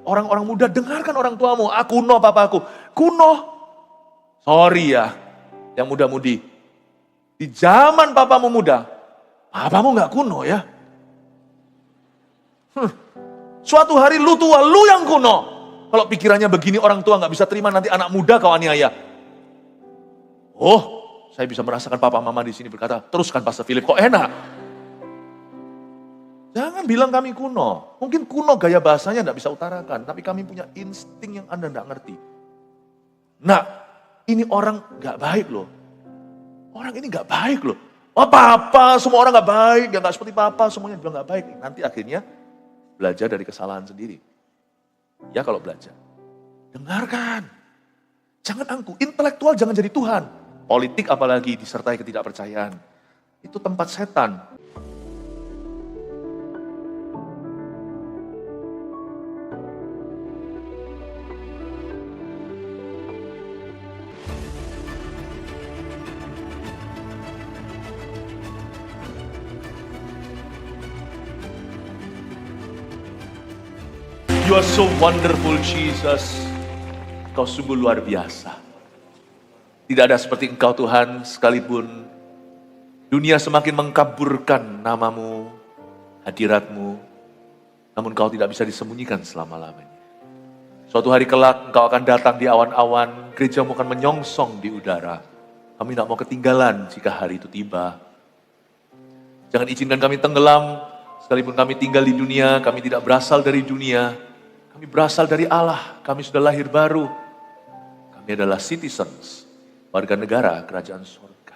orang-orang muda, dengarkan orang tuamu. Kuno papaku. Kuno. Sorry ya, yang muda-mudi. Di zaman papamu muda, papamu gak kuno ya. Suatu hari lu tua, lu yang kuno. Kalau pikirannya begini, orang tua gak bisa terima, nanti anak muda kau aniaya. Oh, saya bisa merasakan papa mama di sini berkata, teruskan Pastor Philip, kok enak? Jangan bilang kami kuno. Mungkin kuno gaya bahasanya tidak bisa utarakan. Tapi kami punya insting yang Anda tidak ngerti. Nah, ini orang gak baik loh. Orang ini gak baik loh. Oh papa, semua orang gak baik. Ya gak seperti papa, semuanya juga gak baik. Nanti akhirnya belajar dari kesalahan sendiri. Ya kalau belajar. Dengarkan. Jangan angkuh. Intelektual jangan jadi Tuhan. Politik apalagi disertai ketidakpercayaan. Itu tempat setan. You are so wonderful, Jesus. Kau sungguh luar biasa. Tidak ada seperti Engkau Tuhan, sekalipun dunia semakin mengkaburkan namamu, hadiratmu, namun Kau tidak bisa disembunyikan selama-lamanya. Suatu hari kelak Engkau akan datang di awan-awan, gerejamu akan menyongsong di udara. Kami tidak mau ketinggalan jika hari itu tiba. Jangan izinkan kami tenggelam, sekalipun kami tinggal di dunia, kami tidak berasal dari dunia. Kami berasal dari Allah, kami sudah lahir baru. Kami adalah citizens, warga negara kerajaan surga.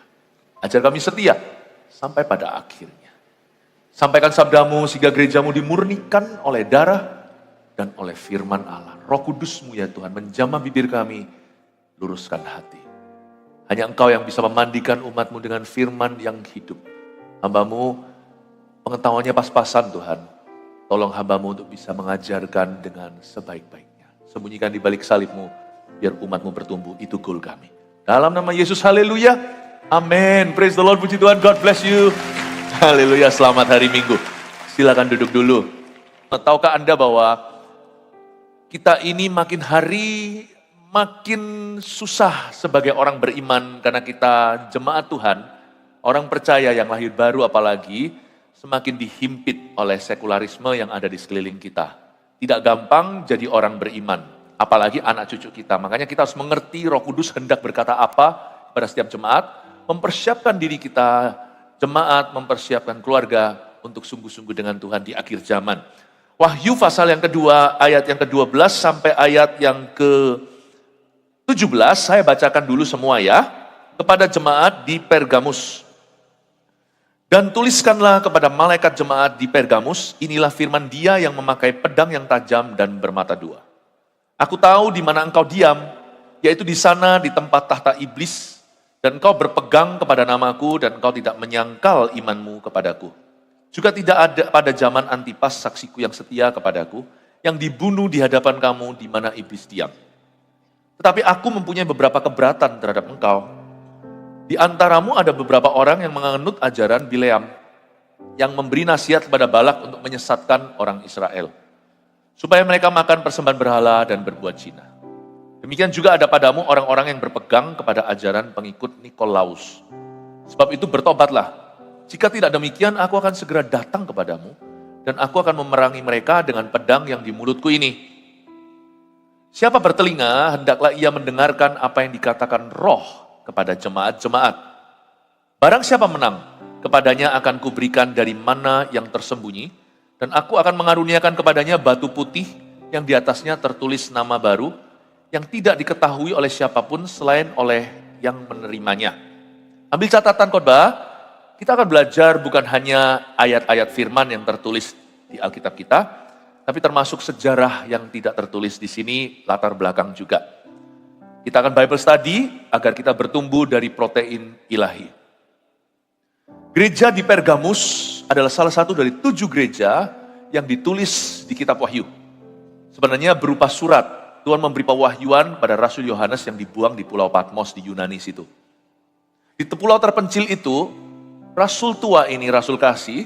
Ajar kami setia sampai pada akhirnya. Sampaikan sabdamu sehingga gerejamu dimurnikan oleh darah dan oleh firman Allah. Roh Kudusmu ya Tuhan menjamah bibir kami, luruskan hati. Hanya Engkau yang bisa memandikan umatmu dengan firman yang hidup. Hambamu pengetahuannya pas-pasan Tuhan. Tolong hambamu untuk bisa mengajarkan dengan sebaik-baiknya. Sembunyikan di balik salibmu, biar umatmu bertumbuh. Itu goal kami. Dalam nama Yesus, haleluya. Amin. Praise the Lord, puji Tuhan. God bless you. Haleluya, selamat hari Minggu. Silakan duduk dulu. Tahukah Anda bahwa kita ini makin hari makin susah sebagai orang beriman karena kita jemaat Tuhan, orang percaya yang lahir baru apalagi, semakin dihimpit oleh sekularisme yang ada di sekeliling kita. Tidak gampang jadi orang beriman, apalagi anak cucu kita. Makanya kita harus mengerti Roh Kudus hendak berkata apa pada setiap jemaat, mempersiapkan diri kita, jemaat, mempersiapkan keluarga untuk sungguh-sungguh dengan Tuhan di akhir zaman. Wahyu pasal yang kedua, ayat yang ke-12 sampai ayat yang ke-17, saya bacakan dulu semua ya, kepada jemaat di Pergamus. Dan tuliskanlah kepada malaikat jemaat di Pergamus, inilah firman Dia yang memakai pedang yang tajam dan bermata dua. Aku tahu di mana engkau diam, yaitu di sana di tempat tahta iblis, dan engkau berpegang kepada namaku, dan engkau tidak menyangkal imanmu kepadaku. Juga tidak ada pada zaman Antipas saksiku yang setia kepadaku, yang dibunuh di hadapan kamu di mana iblis diam. Tetapi aku mempunyai beberapa keberatan terhadap engkau. Di antaramu ada beberapa orang yang menganut ajaran Bileam, yang memberi nasihat kepada Balak untuk menyesatkan orang Israel, supaya mereka makan persembahan berhala dan berbuat zina. Demikian juga ada padamu orang-orang yang berpegang kepada ajaran pengikut Nikolaus. Sebab itu bertobatlah, jika tidak demikian aku akan segera datang kepadamu, dan aku akan memerangi mereka dengan pedang yang di mulutku ini. Siapa bertelinga, hendaklah ia mendengarkan apa yang dikatakan Roh kepada jemaat-jemaat. Barang siapa menang, kepadanya akan kuberikan dari mana yang tersembunyi, dan aku akan mengaruniakan kepadanya batu putih yang di atasnya tertulis nama baru, yang tidak diketahui oleh siapapun selain oleh yang menerimanya. Ambil catatan khotbah, kita akan belajar bukan hanya ayat-ayat firman yang tertulis di Alkitab kita, tapi termasuk sejarah yang tidak tertulis di sini, latar belakang juga. Kita akan Bible study agar kita bertumbuh dari protein ilahi. Gereja di Pergamus adalah salah satu dari 7 gereja yang ditulis di kitab Wahyu. Sebenarnya berupa surat, Tuhan memberi pewahyuan pada Rasul Yohanes yang dibuang di Pulau Patmos di Yunani situ. Di pulau terpencil itu, Rasul tua ini, Rasul kasih,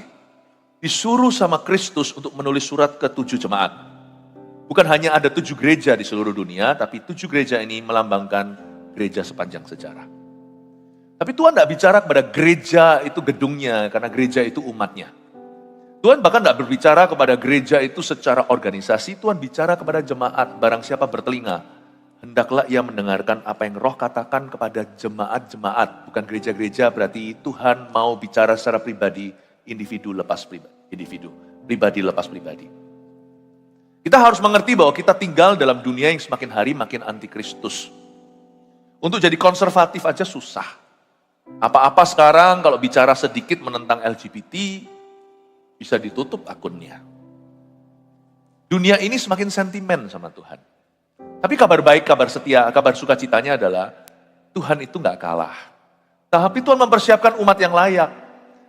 disuruh sama Kristus untuk menulis surat ke 7 jemaat. Bukan hanya ada 7 gereja di seluruh dunia, tapi 7 gereja ini melambangkan gereja sepanjang sejarah. Tapi Tuhan tidak bicara kepada gereja itu gedungnya, karena gereja itu umatnya. Tuhan bahkan tidak berbicara kepada gereja itu secara organisasi, Tuhan bicara kepada jemaat, barang siapa bertelinga, hendaklah ia mendengarkan apa yang Roh katakan kepada jemaat-jemaat. Bukan gereja-gereja, berarti Tuhan mau bicara secara pribadi, individu lepas pribadi lepas pribadi. Kita harus mengerti bahwa kita tinggal dalam dunia yang semakin hari makin antikristus. Untuk jadi konservatif aja susah. Apa-apa sekarang kalau bicara sedikit menentang LGBT, bisa ditutup akunnya. Dunia ini semakin sentimen sama Tuhan. Tapi kabar baik, kabar setia, kabar sukacitanya adalah Tuhan itu gak kalah. Tapi Tuhan mempersiapkan umat yang layak.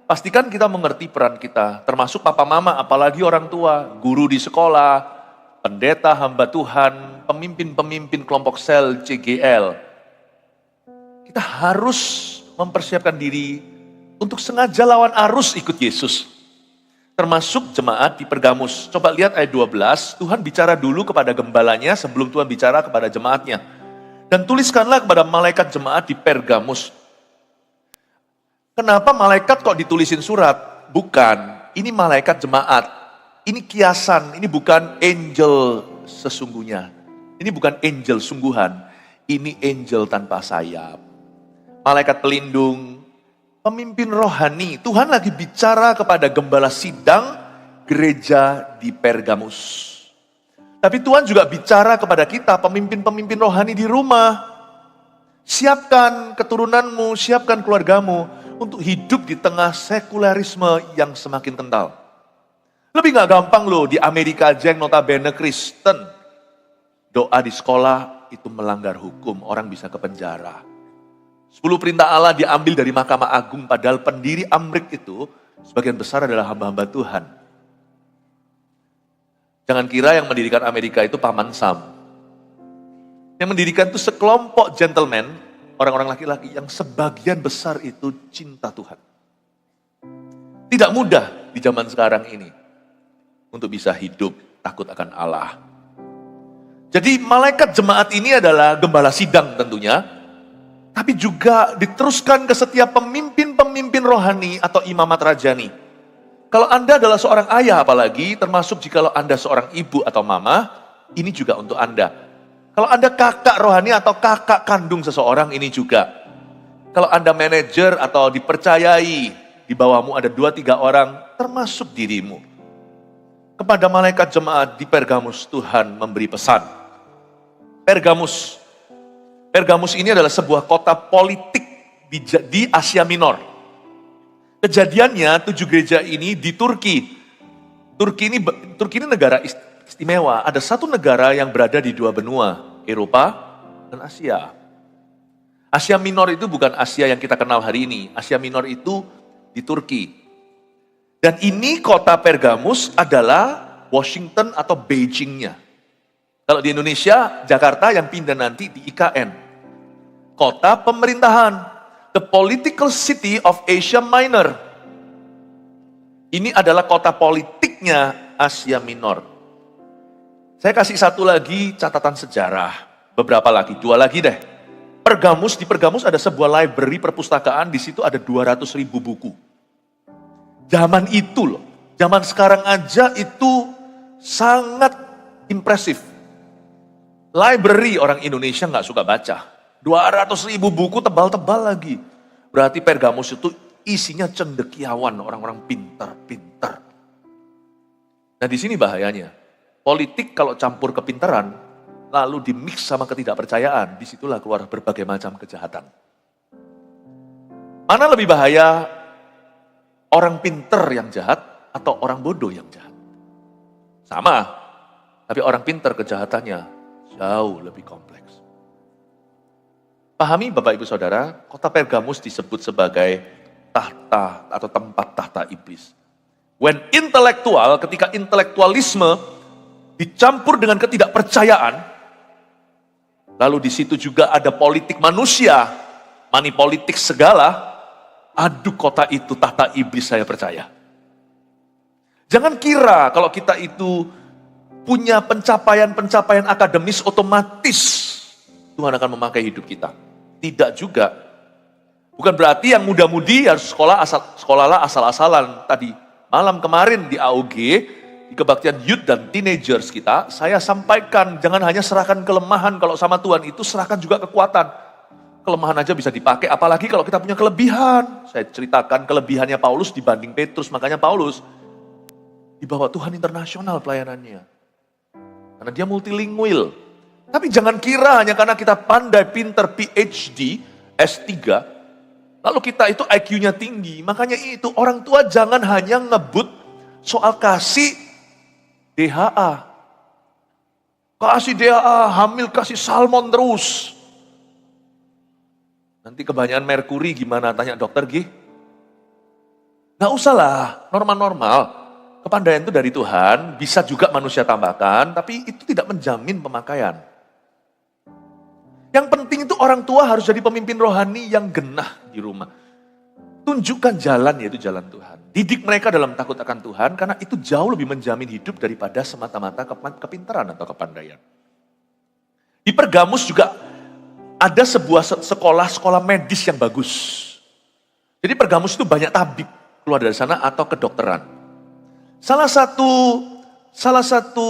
Pastikan kita mengerti peran kita, termasuk papa mama, apalagi orang tua, guru di sekolah, pendeta, hamba Tuhan, pemimpin-pemimpin kelompok sel, CGL. Kita harus mempersiapkan diri untuk sengaja lawan arus ikut Yesus. Termasuk jemaat di Pergamus. Coba lihat ayat 12, Tuhan bicara dulu kepada gembalanya sebelum Tuhan bicara kepada jemaatnya. Dan tuliskanlah kepada malaikat jemaat di Pergamus. Kenapa malaikat kok ditulisin surat? Bukan, ini malaikat jemaat. Ini kiasan, ini bukan angel sesungguhnya. Ini bukan angel sungguhan. Ini angel tanpa sayap. Malaikat pelindung, pemimpin rohani. Tuhan lagi bicara kepada gembala sidang gereja di Pergamus. Tapi Tuhan juga bicara kepada kita, pemimpin-pemimpin rohani di rumah. Siapkan keturunanmu, siapkan keluargamu untuk hidup di tengah sekularisme yang semakin kental. Lebih gak gampang loh, di Amerika aja yang notabene Kristen. Doa di sekolah itu melanggar hukum, orang bisa ke penjara. 10 perintah Allah diambil dari Mahkamah Agung, padahal pendiri Amrik itu sebagian besar adalah hamba-hamba Tuhan. Jangan kira yang mendirikan Amerika itu Paman Sam. Yang mendirikan itu sekelompok gentleman, orang-orang laki-laki yang sebagian besar itu cinta Tuhan. Tidak mudah di zaman sekarang ini untuk bisa hidup takut akan Allah. Jadi malaikat jemaat ini adalah gembala sidang tentunya, tapi juga diteruskan ke setiap pemimpin-pemimpin rohani atau imamat rajani. Kalau Anda adalah seorang ayah apalagi, termasuk jikalau Anda seorang ibu atau mama, ini juga untuk Anda. Kalau Anda kakak rohani atau kakak kandung seseorang, ini juga. Kalau Anda manajer atau dipercayai, di bawahmu ada 2-3 orang, termasuk dirimu. Kepada malaikat jemaat di Pergamus, Tuhan memberi pesan. Pergamus ini adalah sebuah kota politik di Asia Minor. Kejadiannya 7 gereja ini di Turki. Turki ini negara istimewa. Ada satu negara yang berada di 2 benua, Eropa dan Asia. Asia Minor itu bukan Asia yang kita kenal hari ini. Asia Minor itu di Turki. Dan ini kota Pergamus adalah Washington atau Beijingnya. Kalau di Indonesia, Jakarta yang pindah nanti di IKN. Kota pemerintahan, the political city of Asia Minor. Ini adalah kota politiknya Asia Minor. Saya kasih satu lagi catatan sejarah, beberapa lagi, 2 lagi deh. Di Pergamus ada sebuah library perpustakaan, di situ ada 200.000 buku. Zaman itu loh, zaman sekarang aja itu sangat impresif. Library orang Indonesia nggak suka baca. 200.000 buku tebal-tebal lagi. Berarti Pergamus itu isinya cendekiawan, orang-orang pintar-pintar. Nah di sini bahayanya. Politik kalau campur kepintaran, lalu dimix sama ketidakpercayaan, disitulah keluar berbagai macam kejahatan. Mana lebih bahaya, orang pintar yang jahat atau orang bodoh yang jahat? Sama, tapi orang pintar kejahatannya jauh lebih kompleks. Pahami Bapak Ibu Saudara, kota Pergamus disebut sebagai tahta atau tempat tahta iblis. Ketika intelektualisme dicampur dengan ketidakpercayaan, lalu di situ juga ada politik manusia, money politik segala, aduh kota itu tahta iblis saya percaya. Jangan kira kalau kita itu punya pencapaian-pencapaian akademis, otomatis Tuhan akan memakai hidup kita. Tidak juga. Bukan berarti yang muda-mudi harus sekolahlah asal-asalan. Tadi malam kemarin di AOG, di kebaktian youth dan teenagers kita, saya sampaikan jangan hanya serahkan kelemahan, kalau sama Tuhan itu serahkan juga kekuatan. Kelemahan aja bisa dipakai, apalagi kalau kita punya kelebihan. Saya ceritakan kelebihannya Paulus dibanding Petrus, makanya Paulus dibawa Tuhan internasional pelayanannya. Karena dia multilingual. Tapi jangan kira hanya karena kita pandai, pinter, PhD, S3, lalu kita itu IQ-nya tinggi. Makanya itu orang tua jangan hanya ngebut soal kasih DHA. Kasih DHA, hamil kasih salmon terus. Nanti kebanyakan merkuri gimana? Tanya dokter Gih. Nggak usah lah, normal-normal. Kepandaian itu dari Tuhan, bisa juga manusia tambahkan, tapi itu tidak menjamin pemakaian. Yang penting itu orang tua harus jadi pemimpin rohani yang genah di rumah. Tunjukkan jalan, yaitu jalan Tuhan. Didik mereka dalam takut akan Tuhan, karena itu jauh lebih menjamin hidup daripada semata-mata kepintaran atau kepandaian. Di Pergamus juga ada sebuah sekolah medis yang bagus. Jadi Pergamus itu banyak tabib keluar dari sana atau kedokteran. Salah satu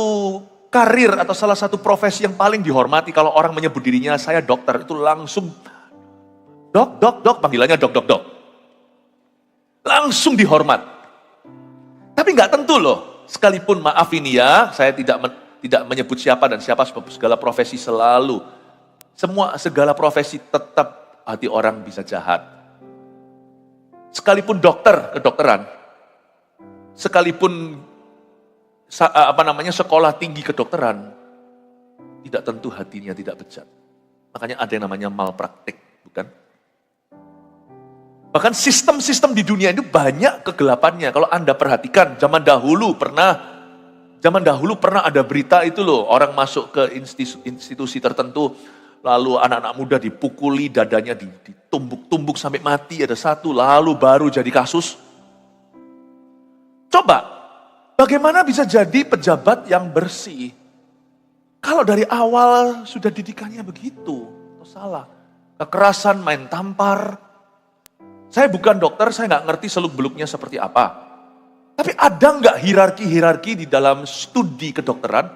karir atau salah satu profesi yang paling dihormati kalau orang menyebut dirinya saya dokter, itu langsung dok, panggilannya dok. Langsung dihormat. Tapi nggak tentu loh, sekalipun maaf ini ya, saya tidak menyebut siapa dan siapa, segala profesi selalu. Segala profesi tetap hati orang bisa jahat. Sekalipun kedokteran, sekalipun sekolah tinggi kedokteran, tidak tentu hatinya tidak bejat. Makanya ada yang namanya malpraktik, bukan? Bahkan sistem-sistem di dunia itu banyak kegelapannya. Kalau Anda perhatikan, zaman dahulu pernah ada berita itu loh, orang masuk ke institusi tertentu, lalu anak-anak muda dipukuli, dadanya ditumbuk-tumbuk sampai mati, ada satu, lalu baru jadi kasus. Coba, bagaimana bisa jadi pejabat yang bersih? Kalau dari awal sudah didikannya begitu, atau salah. Kekerasan, main tampar. Saya bukan dokter, saya nggak ngerti seluk-beluknya seperti apa. Tapi ada nggak hierarki di dalam studi kedokteran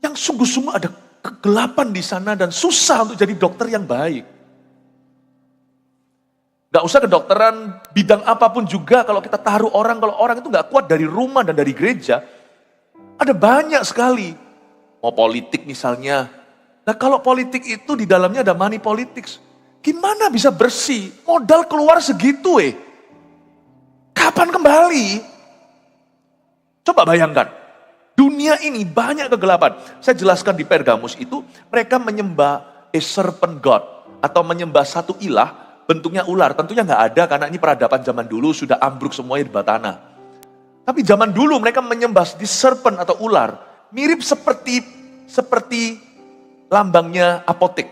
yang sungguh-sungguh ada kegelapan di sana dan susah untuk jadi dokter yang baik. Gak usah kedokteran, bidang apapun juga kalau kita taruh kalau orang itu gak kuat dari rumah dan dari gereja, ada banyak sekali. Mau politik misalnya. Nah kalau politik itu di dalamnya ada money politics, gimana bisa bersih? Modal keluar segitu kapan kembali? Coba bayangkan. Dunia ini banyak kegelapan. Saya jelaskan di Pergamus itu, mereka menyembah a serpent god, atau menyembah satu ilah, bentuknya ular. Tentunya nggak ada, karena ini peradaban zaman dulu, sudah ambruk semuanya di bawah tanah. Tapi zaman dulu mereka menyembah di serpent atau ular, mirip seperti lambangnya apotek.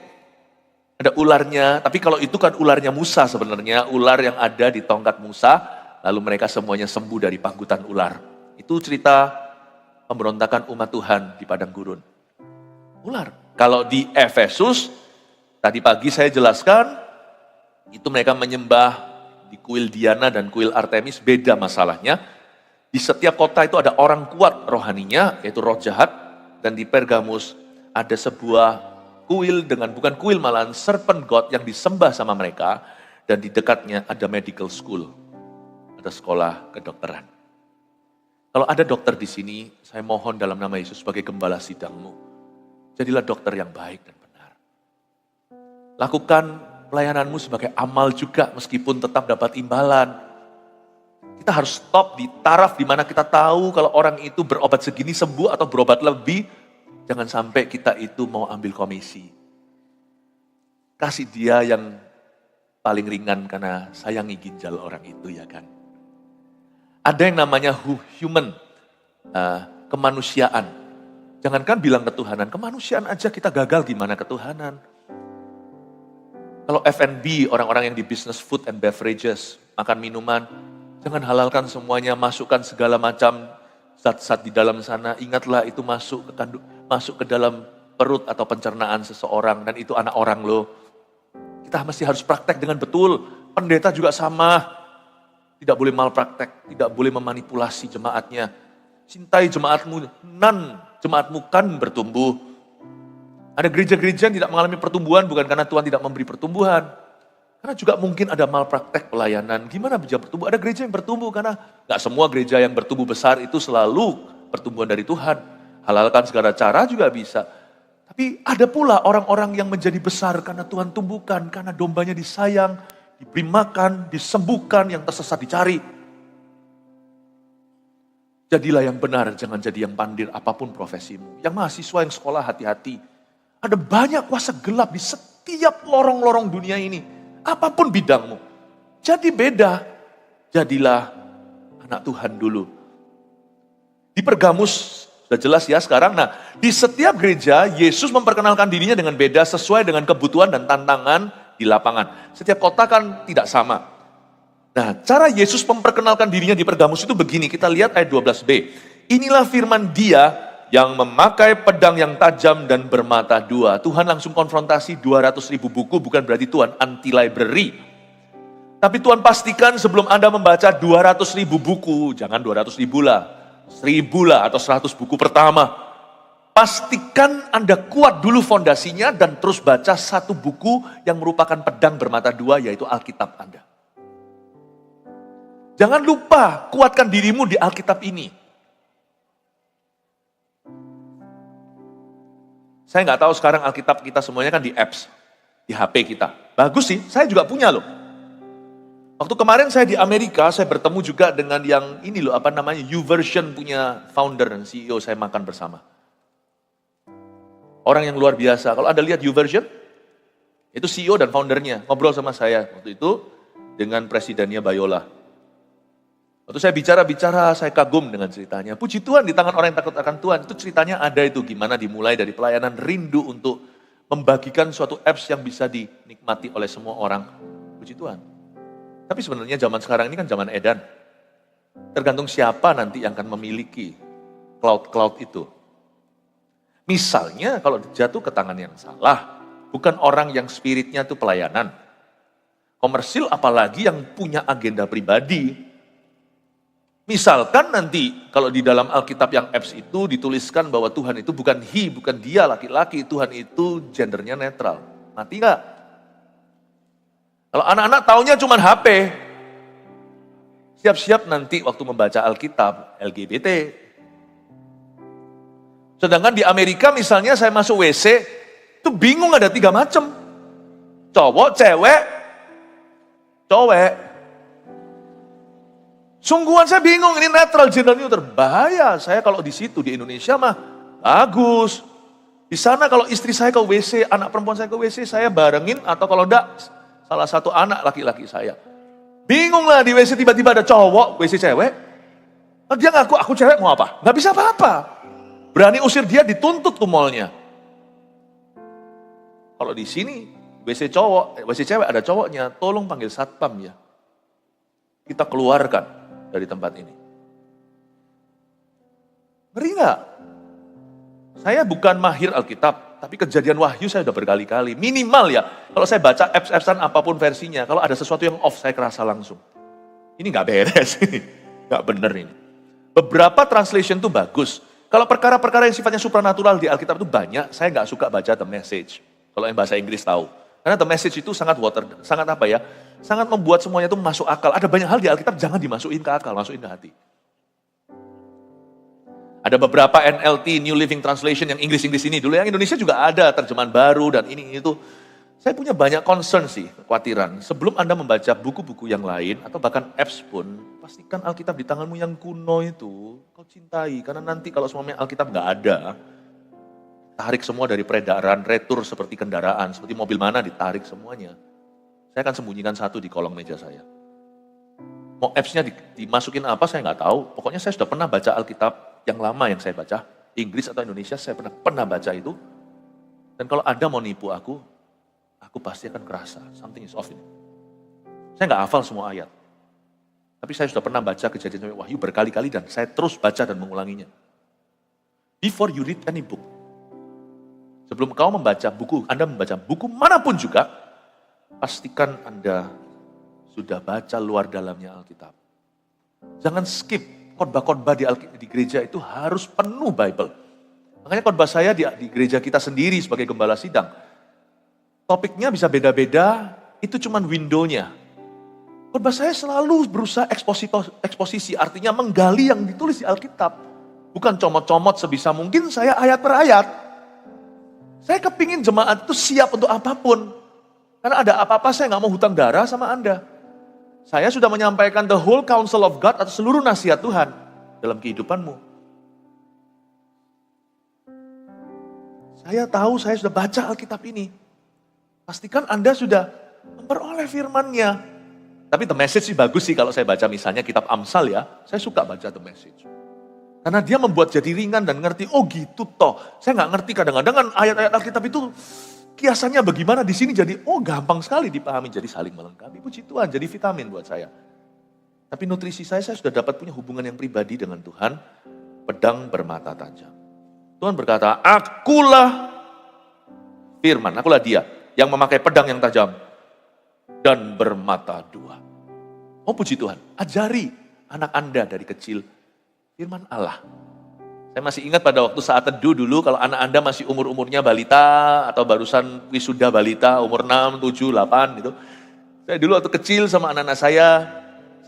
Ada ularnya, tapi kalau itu kan ularnya Musa sebenarnya, ular yang ada di tongkat Musa, lalu mereka semuanya sembuh dari pangkutan ular. Itu cerita pemberontakan umat Tuhan di padang gurun. Ular. Kalau di Efesus, tadi pagi saya jelaskan, itu mereka menyembah di kuil Diana dan kuil Artemis, beda masalahnya. Di setiap kota itu ada orang kuat rohaninya, yaitu roh jahat. Dan di Pergamus ada sebuah kuil bukan kuil malahan serpent god yang disembah sama mereka. Dan di dekatnya ada medical school, ada sekolah kedokteran. Kalau ada dokter di sini, saya mohon dalam nama Yesus sebagai gembala sidangmu, jadilah dokter yang baik dan benar. Lakukan pelayananmu sebagai amal juga, meskipun tetap dapat imbalan. Kita harus stop di taraf di mana kita tahu kalau orang itu berobat segini sembuh atau berobat lebih, jangan sampai kita itu mau ambil komisi. Kasih dia yang paling ringan karena sayangi ginjal orang itu, ya kan. Ada yang namanya human, kemanusiaan. Jangankan bilang ketuhanan, kemanusiaan aja kita gagal, gimana ketuhanan. Kalau F&B, orang-orang yang di business food and beverages, makan minuman, jangan halalkan semuanya, masukkan segala macam zat-zat di dalam sana, ingatlah itu masuk ke dalam perut atau pencernaan seseorang, dan itu anak orang loh. Kita mesti harus praktek dengan betul. Pendeta juga sama. Tidak boleh malpraktek, tidak boleh memanipulasi jemaatnya. Cintai jemaatmu, jemaatmu kan bertumbuh. Ada gereja-gereja yang tidak mengalami pertumbuhan bukan karena Tuhan tidak memberi pertumbuhan. Karena juga mungkin ada malpraktek pelayanan. Gimana bisa bertumbuh? Ada gereja yang bertumbuh karena gak semua gereja yang bertumbuh besar itu selalu pertumbuhan dari Tuhan. Halalkan segala cara juga bisa. Tapi ada pula orang-orang yang menjadi besar karena Tuhan tumbuhkan. Karena dombanya disayang, diberi makan, disembuhkan, yang tersesat dicari. Jadilah yang benar, jangan jadi yang pandir apapun profesimu. Yang mahasiswa yang sekolah hati-hati. Ada banyak kuasa gelap di setiap lorong-lorong dunia ini. Apapun bidangmu. Jadi beda. Jadilah anak Tuhan dulu. Di Pergamus, sudah jelas ya sekarang. Nah, di setiap gereja, Yesus memperkenalkan dirinya dengan beda sesuai dengan kebutuhan dan tantangan di lapangan. Setiap kota kan tidak sama. Nah, cara Yesus memperkenalkan dirinya di Pergamus itu begini. Kita lihat ayat 12b. Inilah firman Dia yang memakai pedang yang tajam dan bermata dua. Tuhan langsung konfrontasi 200.000 buku, bukan berarti Tuhan anti library. Tapi Tuhan pastikan sebelum Anda membaca 200.000 buku, jangan 200.000 lah, 1.000 lah atau 100 buku pertama. Pastikan Anda kuat dulu fondasinya dan terus baca satu buku yang merupakan pedang bermata dua, yaitu Alkitab Anda. Jangan lupa kuatkan dirimu di Alkitab ini. Saya nggak tahu sekarang Alkitab kita semuanya kan di apps, di HP kita. Bagus sih, saya juga punya loh. Waktu kemarin saya di Amerika, saya bertemu juga dengan yang ini loh, YouVersion punya founder dan CEO, saya makan bersama. Orang yang luar biasa. Kalau Anda lihat YouVersion, itu CEO dan foundernya, ngobrol sama saya waktu itu dengan presidennya Bayola. Waktu saya bicara, saya kagum dengan ceritanya. Puji Tuhan, di tangan orang yang takut akan Tuhan. Itu ceritanya ada itu, gimana dimulai dari pelayanan rindu untuk membagikan suatu apps yang bisa dinikmati oleh semua orang. Puji Tuhan. Tapi sebenarnya zaman sekarang ini kan zaman edan. Tergantung siapa nanti yang akan memiliki cloud itu. Misalnya kalau jatuh ke tangan yang salah, bukan orang yang spiritnya itu pelayanan. Komersil apalagi yang punya agenda pribadi. Misalkan nanti kalau di dalam Alkitab yang apps itu dituliskan bahwa Tuhan itu bukan bukan dia laki-laki, Tuhan itu gendernya netral. Mati nggak? Kalau anak-anak taunya cuma HP, siap-siap nanti waktu membaca Alkitab LGBT. Sedangkan di Amerika misalnya saya masuk WC, itu bingung ada 3 macam. Cowok, cewek, cowek. Sungguhan saya bingung, ini netral gender neutral, berbahaya. Saya kalau di situ di Indonesia mah bagus. Di sana kalau istri saya ke WC, anak perempuan saya ke WC, saya barengin atau kalau enggak salah satu anak laki-laki saya. Bingung lah di WC tiba-tiba ada cowok, WC cewek. Dia ngaku aku cewek mau apa? Nggak bisa apa-apa. Berani usir dia dituntut tuh mallnya. Kalau di sini WC cowok, WC cewek ada cowoknya, tolong panggil satpam ya. Kita keluarkan dari tempat ini. Ngeri nggak? Saya bukan mahir Alkitab, tapi Kejadian Wahyu saya udah berkali-kali. Minimal ya, kalau saya baca apps-appsan apapun versinya, kalau ada sesuatu yang off saya kerasa langsung. Ini nggak beres, nggak bener ini. Beberapa translation tuh bagus. Kalau perkara-perkara yang sifatnya supranatural di Alkitab itu banyak, saya nggak suka baca The Message. Kalau yang bahasa Inggris tahu. Karena The Message itu sangat sangat membuat semuanya itu masuk akal. Ada banyak hal di Alkitab jangan dimasukin ke akal, masukin ke hati. Ada beberapa NLT, New Living Translation yang Inggris-Inggris ini. Dulu yang Indonesia juga ada terjemahan baru dan ini itu. Saya punya banyak concern sih, kekhawatiran. Sebelum Anda membaca buku-buku yang lain atau bahkan apps pun, pastikan Alkitab di tanganmu yang kuno itu kau cintai. Karena nanti kalau semuanya Alkitab nggak ada, tarik semua dari peredaran, retur seperti kendaraan, seperti mobil mana ditarik semuanya. Saya akan sembunyikan satu di kolong meja saya. Mau apps-nya dimasukin apa saya nggak tahu. Pokoknya saya sudah pernah baca Alkitab yang lama yang saya baca. Inggris atau Indonesia saya pernah baca itu. Dan kalau ada mau nipu aku pasti akan kerasa. Something is off ini. Saya nggak hafal semua ayat. Tapi saya sudah pernah baca Kejadian sampai Wahyu berkali-kali dan saya terus baca dan mengulanginya. Before you read any book, sebelum kau membaca buku, Anda membaca buku manapun juga, pastikan Anda sudah baca luar dalamnya Alkitab. Jangan skip khotbah-khotbah di gereja itu harus penuh Bible. Makanya khotbah saya di gereja kita sendiri sebagai gembala sidang, topiknya bisa beda-beda, itu cuman window-nya. Khotbah saya selalu berusaha eksposisi, artinya menggali yang ditulis di Alkitab. Bukan comot-comot sebisa mungkin saya ayat per ayat. Saya kepingin jemaat itu siap untuk apapun. Karena ada apa-apa saya nggak mau hutang darah sama Anda. Saya sudah menyampaikan the whole counsel of God atau seluruh nasihat Tuhan dalam kehidupanmu. Saya tahu saya sudah baca Alkitab ini. Pastikan Anda sudah memperoleh firman-Nya. Tapi The Message sih bagus sih kalau saya baca misalnya kitab Amsal ya. Saya suka baca The Message. Karena dia membuat jadi ringan dan ngerti, oh gitu toh. Saya nggak ngerti kadang-kadang kan ayat-ayat Alkitab itu kiasannya bagaimana di sini jadi, oh gampang sekali dipahami. Jadi saling melengkapi, puji Tuhan, jadi vitamin buat saya. Tapi nutrisi saya sudah dapat punya hubungan yang pribadi dengan Tuhan. Pedang bermata tajam. Tuhan berkata, akulah firman, akulah dia yang memakai pedang yang tajam dan bermata dua. Oh puji Tuhan, ajari anak Anda dari kecil firman Allah. Saya masih ingat pada waktu saat teduh dulu, kalau anak Anda masih umur-umurnya balita, atau barusan wisuda balita, umur 6, 7, 8 gitu. Saya dulu waktu kecil sama anak-anak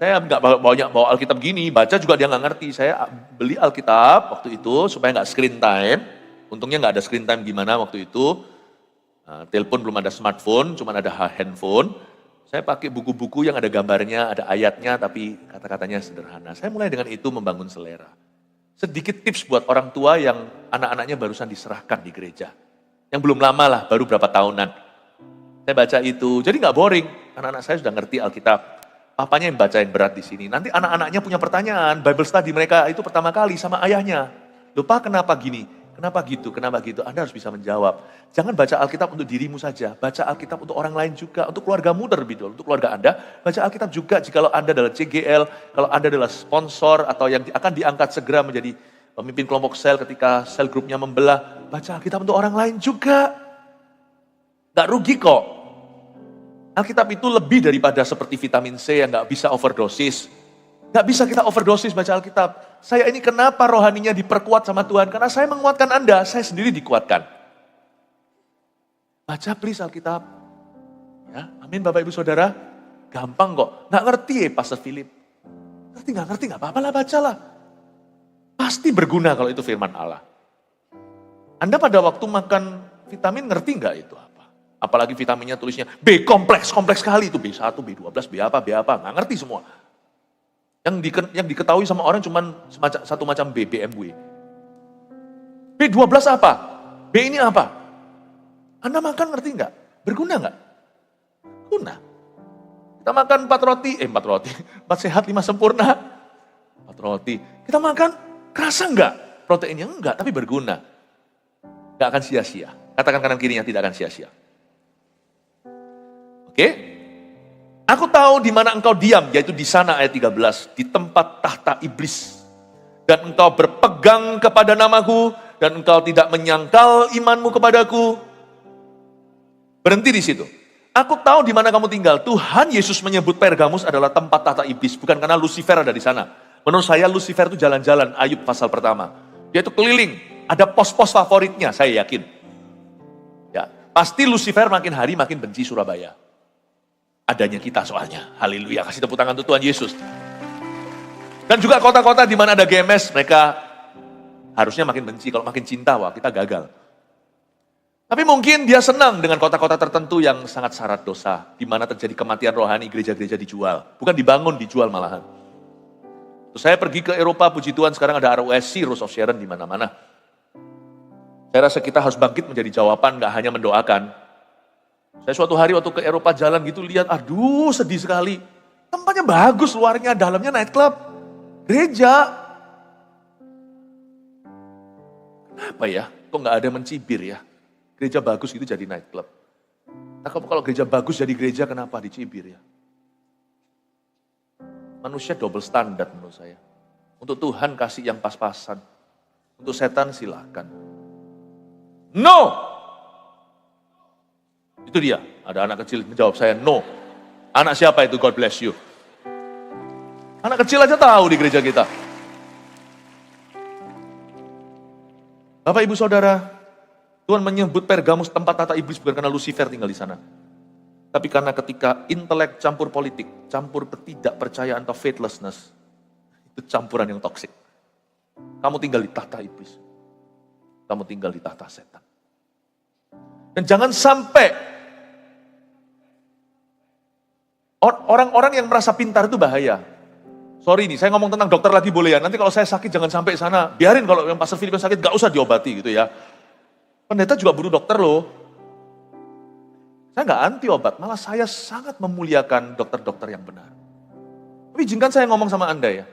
saya nggak banyak bawa Alkitab gini, baca juga dia nggak ngerti. Saya beli Alkitab waktu itu supaya nggak screen time. Untungnya nggak ada screen time gimana waktu itu. Telepon belum ada smartphone, cuma ada handphone. Saya pakai buku-buku yang ada gambarnya, ada ayatnya, tapi kata-katanya sederhana. Saya mulai dengan itu membangun selera. Sedikit tips buat orang tua yang anak-anaknya barusan diserahkan di gereja. Yang belum lama lah, baru berapa tahunan. Saya baca itu, jadi nggak boring. Anak-anak saya sudah ngerti Alkitab. Papanya yang bacain berat di sini. Nanti anak-anaknya punya pertanyaan, Bible study mereka itu pertama kali sama ayahnya. Lupa kenapa gini? Kenapa gitu? Kenapa gitu? Anda harus bisa menjawab. Jangan baca Alkitab untuk dirimu saja. Baca Alkitab untuk orang lain juga. Untuk keluargamu terlebih dulu. Untuk keluarga Anda. Baca Alkitab juga jikalau Anda adalah CGL. Kalau Anda adalah sponsor atau yang akan diangkat segera menjadi pemimpin kelompok sel ketika sel grupnya membelah. Baca Alkitab untuk orang lain juga. Gak rugi kok. Alkitab itu lebih daripada seperti vitamin C yang gak bisa overdosis. Gak bisa kita overdosis baca Alkitab. Saya ini kenapa rohaninya diperkuat sama Tuhan? Karena saya menguatkan Anda, saya sendiri dikuatkan. Baca please Alkitab. Ya, amin Bapak Ibu Saudara. Gampang kok. Gak ngerti ya Pastor Philip. Gak ngerti, gak apa-apa lah bacalah. Pasti berguna kalau itu firman Allah. Anda pada waktu makan vitamin ngerti gak itu apa? Apalagi vitaminnya tulisnya B kompleks sekali itu. B1, B12, B apa, gak ngerti semua. Yang diketahui sama orang cuma satu macam B, BMW. B12 apa? B ini apa? Anda makan ngerti nggak? Berguna nggak? Guna. Kita makan 4 roti, 4 sehat 5 sempurna. 4 roti. Kita makan, kerasa nggak? Proteinnya enggak, tapi berguna. Nggak akan sia-sia. Katakan kanan kirinya tidak akan sia-sia. Oke? Aku tahu di mana engkau diam, yaitu di sana ayat 13, di tempat tahta iblis. Dan engkau berpegang kepada namaku, dan engkau tidak menyangkal imanmu kepadaku. Berhenti di situ. Aku tahu di mana kamu tinggal. Tuhan Yesus menyebut Pergamus adalah tempat tahta iblis, bukan karena Lucifer ada di sana. Menurut saya Lucifer itu jalan-jalan, Ayub pasal pertama. Dia itu keliling, ada pos-pos favoritnya, saya yakin. Ya, pasti Lucifer makin hari makin benci Surabaya. Adanya kita soalnya. Haleluya. Kasih tepuk tangan untuk Tuhan Yesus. Dan juga kota-kota di mana ada GMS, mereka harusnya makin benci. Kalau makin cinta, wah kita gagal. Tapi mungkin dia senang dengan kota-kota tertentu yang sangat syarat dosa. Di mana terjadi kematian rohani, gereja-gereja dijual. Bukan dibangun, dijual malahan. Terus saya pergi ke Eropa, puji Tuhan sekarang ada ROSC, Rose of Sharon di mana-mana. Saya rasa kita harus bangkit menjadi jawaban, gak hanya mendoakan. Saya suatu hari waktu ke Eropa jalan gitu lihat, aduh sedih sekali. Tempatnya bagus, luarnya, dalamnya nightclub. Gereja. Kenapa ya? Kok gak ada mencibir ya? Gereja bagus gitu jadi nightclub. Nah kalau gereja bagus jadi gereja, kenapa dicibir ya? Manusia double standar menurut saya. Untuk Tuhan kasih yang pas-pasan. Untuk setan silakan. No! Itu dia. Ada anak kecil menjawab saya, no. Anak siapa itu? God bless you. Anak kecil aja tahu di gereja kita. Bapak ibu saudara, Tuhan menyebut Pergamus tempat tata iblis bukan karena Lucifer tinggal di sana. Tapi karena ketika intelek campur politik, campur ketidakpercayaan atau faithlessness, itu campuran yang toksik. Kamu tinggal di tahta iblis. Kamu tinggal di tahta setan. Dan jangan sampai orang-orang yang merasa pintar itu bahaya. Sorry nih, saya ngomong tentang dokter lagi boleh ya. Nanti kalau saya sakit jangan sampai sana. Biarin kalau yang Pastor Philip sakit, gak usah diobati gitu ya. Pendeta juga butuh dokter loh. Saya gak anti obat, malah saya sangat memuliakan dokter-dokter yang benar. Tapi izinkan saya ngomong sama Anda ya.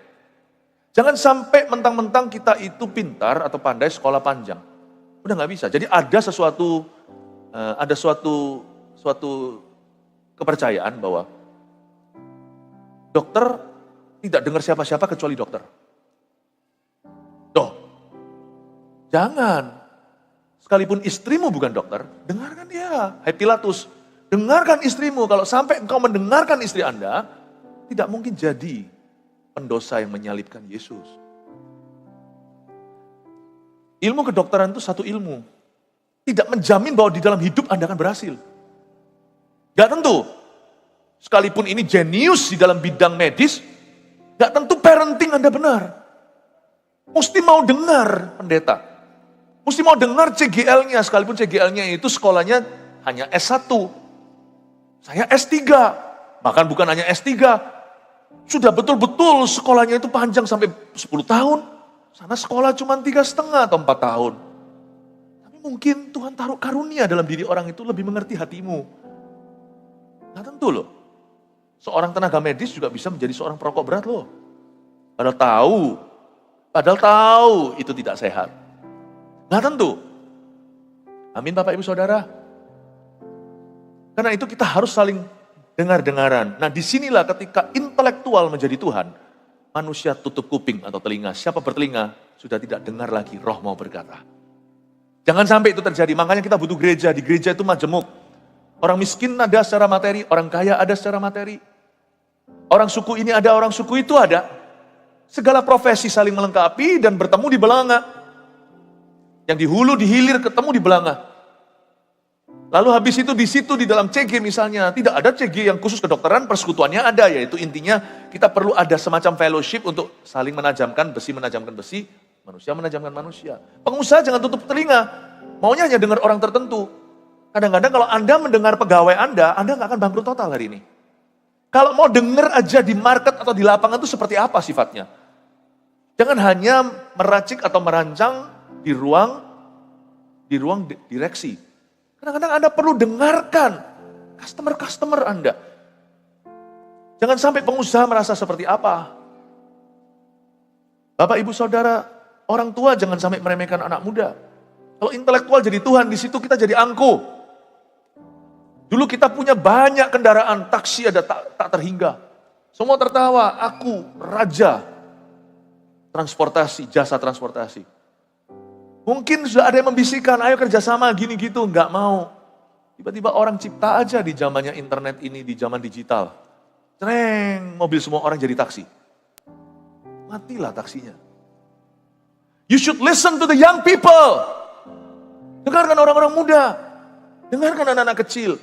Jangan sampai mentang-mentang kita itu pintar atau pandai sekolah panjang. Udah gak bisa. Jadi ada suatu kepercayaan bahwa dokter tidak dengar siapa-siapa kecuali dokter. Doh, jangan. Sekalipun istrimu bukan dokter, dengarkan dia. Hai Pilatus, dengarkan istrimu. Kalau sampai engkau mendengarkan istri Anda, tidak mungkin jadi pendosa yang menyalibkan Yesus. Ilmu kedokteran itu satu ilmu. Tidak menjamin bahwa di dalam hidup Anda akan berhasil. Gak tentu. Sekalipun ini jenius di dalam bidang medis, gak tentu parenting Anda benar. Mesti mau dengar pendeta. Mesti mau dengar CGL-nya, sekalipun CGL-nya itu sekolahnya hanya S1. Saya S3, bahkan bukan hanya S3. Sudah betul-betul sekolahnya itu panjang sampai 10 tahun. Sana sekolah cuma 3,5 atau 4 tahun. Tapi mungkin Tuhan taruh karunia dalam diri orang itu lebih mengerti hatimu. Gak tentu loh. Seorang tenaga medis juga bisa menjadi seorang perokok berat loh. Padahal tahu itu tidak sehat. Nah tentu. Amin Bapak Ibu Saudara. Karena itu kita harus saling dengar-dengaran. Nah disinilah ketika intelektual menjadi Tuhan, manusia tutup kuping atau telinga. Siapa bertelinga sudah tidak dengar lagi roh mau berkata. Jangan sampai itu terjadi, makanya kita butuh gereja. Di gereja itu majemuk. Orang miskin ada secara materi, orang kaya ada secara materi. Orang suku ini ada, orang suku itu ada. Segala profesi saling melengkapi dan bertemu di belanga. Yang di hulu, di hilir ketemu di belanga. Lalu habis itu di situ di dalam CG misalnya, tidak ada CG yang khusus kedokteran, persekutuannya ada, yaitu intinya kita perlu ada semacam fellowship untuk saling menajamkan besi, manusia menajamkan manusia. Pengusaha jangan tutup telinga, maunya hanya dengar orang tertentu. Kadang-kadang kalau Anda mendengar pegawai Anda nggak akan bangkrut total hari ini. Kalau mau dengar aja di market atau di lapangan itu seperti apa sifatnya. Jangan hanya meracik atau merancang di ruang direksi. Kadang-kadang Anda perlu dengarkan customer Anda. Jangan sampai pengusaha merasa seperti apa. Bapak, Ibu, Saudara, orang tua jangan sampai meremehkan anak muda. Kalau intelektual jadi Tuhan, di situ kita jadi angkuh. Dulu kita punya banyak kendaraan, taksi ada tak terhingga. Semua tertawa, aku raja transportasi, jasa transportasi. Mungkin sudah ada yang membisikkan, ayo kerjasama gini gitu, nggak mau. Tiba-tiba orang cipta aja di zamannya internet ini, di zaman digital. Cereng, mobil semua orang jadi taksi. Matilah taksinya. You should listen to the young people. Dengarkan orang-orang muda. Dengarkan anak-anak kecil.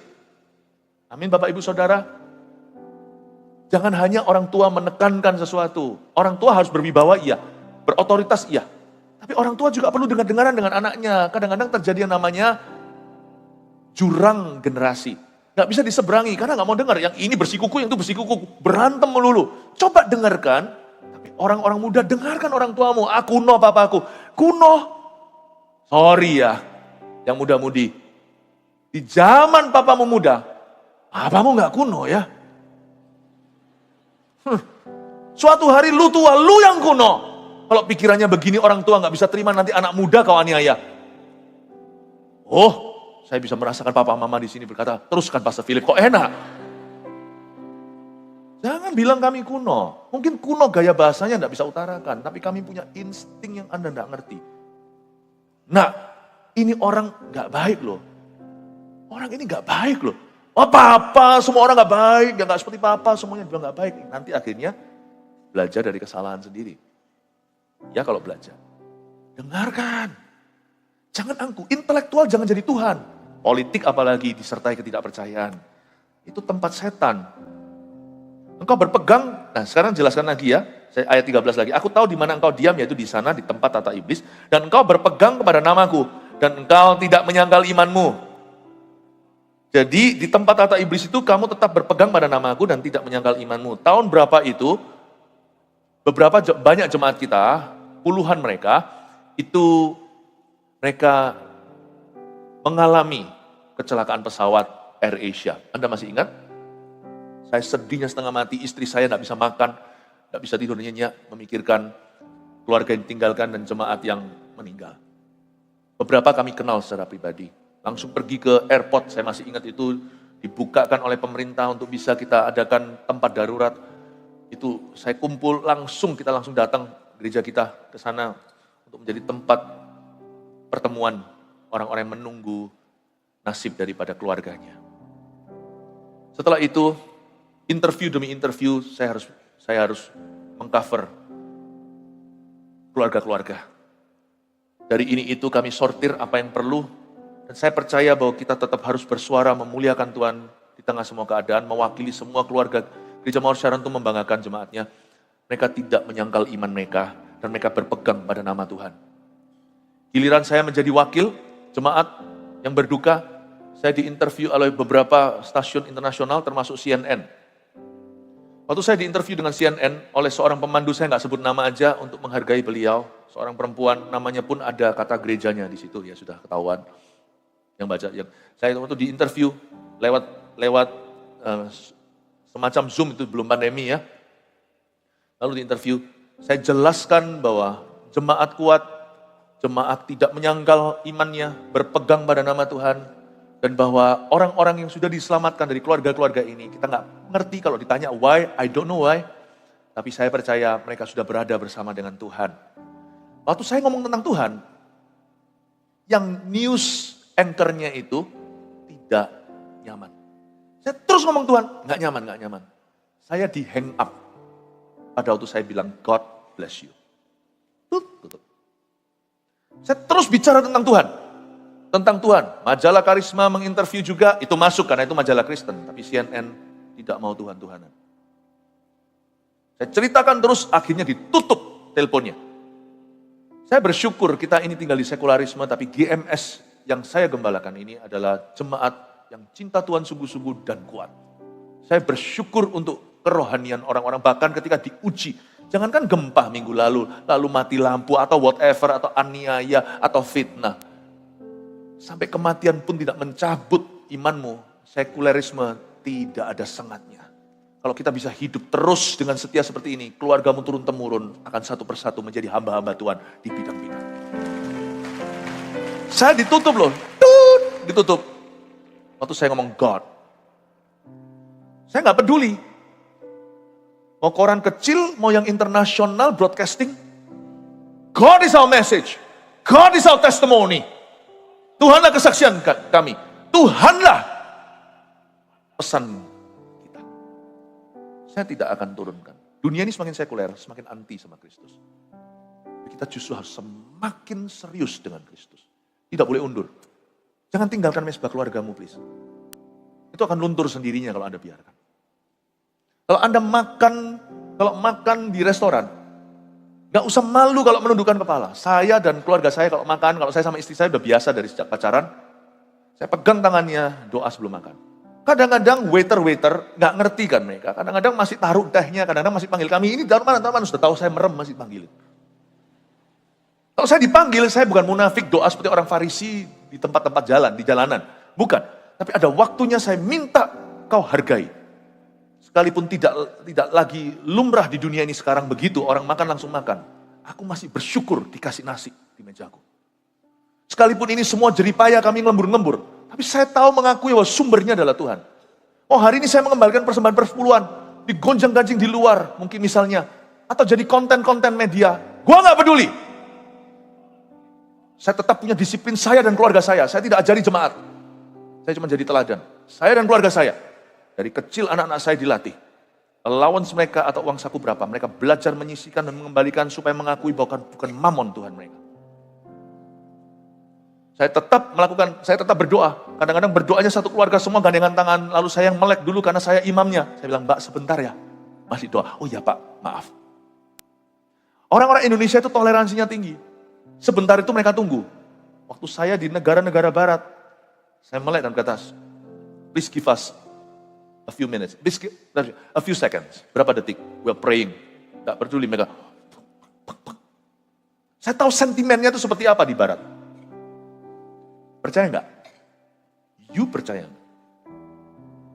Amin Bapak Ibu Saudara. Jangan hanya orang tua menekankan sesuatu. Orang tua harus berwibawa iya. Berotoritas iya. Tapi orang tua juga perlu dengar-dengaran dengan anaknya. Kadang-kadang terjadi yang namanya jurang generasi. Gak bisa diseberangi karena gak mau dengar. Yang ini bersikuku, yang itu bersikuku. Berantem melulu. Coba dengarkan. Tapi orang-orang muda dengarkan orang tuamu. Ah kuno papaku. Kuno. Sorry ya. Yang muda-mudi. Di zaman papamu muda. Papamu gak kuno ya. Suatu hari lu tua, lu yang kuno. Kalau pikirannya begini orang tua gak bisa terima nanti anak muda kau aniaya. Oh, saya bisa merasakan papa mama di sini berkata, teruskan Pastor Philip, kok enak. bilang kami kuno. Mungkin kuno gaya bahasanya enggak bisa utarakan, tapi kami punya insting yang Anda enggak ngerti. Nah, ini orang enggak baik loh. Orang ini enggak baik loh. Oh papa, semua orang enggak baik, enggak seperti papa, semuanya bilang enggak baik. Nanti akhirnya belajar dari kesalahan sendiri. Ya kalau belajar. Dengarkan. Jangan angkuh, intelektual jangan jadi Tuhan. Politik apalagi disertai ketidakpercayaan. Itu tempat setan. Engkau berpegang, nah sekarang jelaskan lagi ya, ayat 13 lagi. Aku tahu di mana engkau diam, yaitu di sana, di tempat tata iblis. Dan engkau berpegang kepada namaku, dan engkau tidak menyangkal imanmu. Jadi di tempat tata iblis itu kamu tetap berpegang pada namaku dan tidak menyangkal imanmu. Tahun berapa itu, banyak jemaat kita, puluhan mereka, itu mereka mengalami kecelakaan pesawat AirAsia. Anda masih ingat? Saya sedihnya setengah mati, istri saya tidak bisa makan, tidak bisa tidur nyenyak, memikirkan keluarga yang ditinggalkan dan jemaat yang meninggal. Beberapa kami kenal secara pribadi. Langsung pergi ke airport, saya masih ingat itu dibukakan oleh pemerintah untuk bisa kita adakan tempat darurat. Itu saya kumpul kita langsung datang gereja kita ke sana untuk menjadi tempat pertemuan orang-orang yang menunggu nasib daripada keluarganya. Setelah itu, interview demi interview, saya harus mengcover keluarga-keluarga. Dari ini itu kami sortir apa yang perlu, dan saya percaya bahwa kita tetap harus bersuara memuliakan Tuhan di tengah semua keadaan, mewakili semua keluarga Gereja Mawar Syaran untuk membanggakan jemaatnya. Mereka tidak menyangkal iman mereka, dan mereka berpegang pada nama Tuhan. Giliran saya menjadi wakil jemaat yang berduka, saya diinterview oleh beberapa stasiun internasional termasuk CNN. Waktu saya diinterview dengan CNN oleh seorang pemandu, saya nggak sebut nama aja untuk menghargai beliau. Seorang perempuan, namanya pun ada kata gerejanya di situ, ya sudah ketahuan. Yang baca, saya waktu diinterview lewat semacam Zoom, itu belum pandemi ya. Lalu diinterview, saya jelaskan bahwa jemaat kuat, jemaat tidak menyangkal imannya, berpegang pada nama Tuhan. Dan bahwa orang-orang yang sudah diselamatkan dari keluarga-keluarga ini, kita nggak ngerti kalau ditanya why, I don't know why. Tapi saya percaya mereka sudah berada bersama dengan Tuhan. Waktu saya ngomong tentang Tuhan, yang news anchor-nya itu tidak nyaman. Saya terus ngomong Tuhan, nggak nyaman. Saya di hang up pada waktu saya bilang God bless you. Tutup. Saya terus bicara tentang Tuhan. Majalah Karisma menginterview juga, itu masuk karena itu majalah Kristen. Tapi CNN tidak mau Tuhan-Tuhanan. Saya ceritakan terus, akhirnya ditutup teleponnya. Saya bersyukur kita ini tinggal di sekularisme, tapi GMS yang saya gembalakan ini adalah jemaat yang cinta Tuhan sungguh-sungguh dan kuat. Saya bersyukur untuk kerohanian orang-orang, bahkan ketika diuji. Jangankan gempa minggu lalu mati lampu atau whatever, atau aniaya, atau fitnah. Sampai kematian pun tidak mencabut imanmu. Sekularisme tidak ada sengatnya. Kalau kita bisa hidup terus dengan setia seperti ini, keluargamu turun-temurun akan satu persatu menjadi hamba-hamba Tuhan di bidang-bidang. Saya ditutup loh, ditutup. Waktu saya ngomong God, saya nggak peduli. Mau koran kecil, mau yang internasional broadcasting, God is our message, God is our testimony. Tuhanlah kesaksian kami. Tuhanlah pesan kita. Saya tidak akan turunkan. Dunia ini semakin sekuler, semakin anti sama Kristus. Kita justru harus semakin serius dengan Kristus. Tidak boleh undur. Jangan tinggalkan mesbah keluargamu, please. Itu akan luntur sendirinya kalau Anda biarkan. Kalau Anda makan di restoran, gak usah malu kalau menundukkan kepala. Saya dan keluarga saya kalau makan, kalau saya sama istri saya udah biasa dari sejak pacaran. Saya pegang tangannya, doa sebelum makan. Kadang-kadang waiter gak ngerti kan mereka. Kadang-kadang masih taruh tehnya, kadang-kadang masih panggil kami. Ini dari mana, sudah tahu saya merem masih panggilin. Kalau saya dipanggil, saya bukan munafik doa seperti orang Farisi di tempat-tempat jalan, di jalanan. Bukan. Tapi ada waktunya saya minta kau hargai. Sekalipun tidak lagi lumrah di dunia ini sekarang begitu, orang makan langsung makan. Aku masih bersyukur dikasih nasi di mejaku. Sekalipun ini semua jeripaya kami ngelembur-ngelembur. Tapi saya tahu mengakui bahwa sumbernya adalah Tuhan. Oh hari ini saya mengembalikan persembahan persepuluhan. digonjang-ganjing di luar, mungkin misalnya, atau jadi konten-konten media, gua nggak peduli. Saya tetap punya disiplin saya dan keluarga saya tidak ajari jemaat. Saya cuma jadi teladan. Saya dan keluarga saya, dari kecil anak-anak saya dilatih. Allowance mereka atau uang saku berapa, mereka belajar menyisihkan dan mengembalikan supaya mengakui bahwa bukan mamon Tuhan mereka. Saya tetap berdoa. Kadang-kadang berdoanya satu keluarga semua gandengan tangan, lalu saya yang melek dulu karena saya imamnya. Saya bilang, Mbak sebentar ya, masih doa. Oh iya Pak, maaf. Orang-orang Indonesia itu toleransinya tinggi. Sebentar itu mereka tunggu. Waktu saya di negara-negara barat, saya melek dan berkata, please give us a few minutes, a few seconds. Berapa detik? We're praying. Gak peduli mereka. Saya tahu sentimennya itu seperti apa di barat. Percaya nggak? You percaya nggak?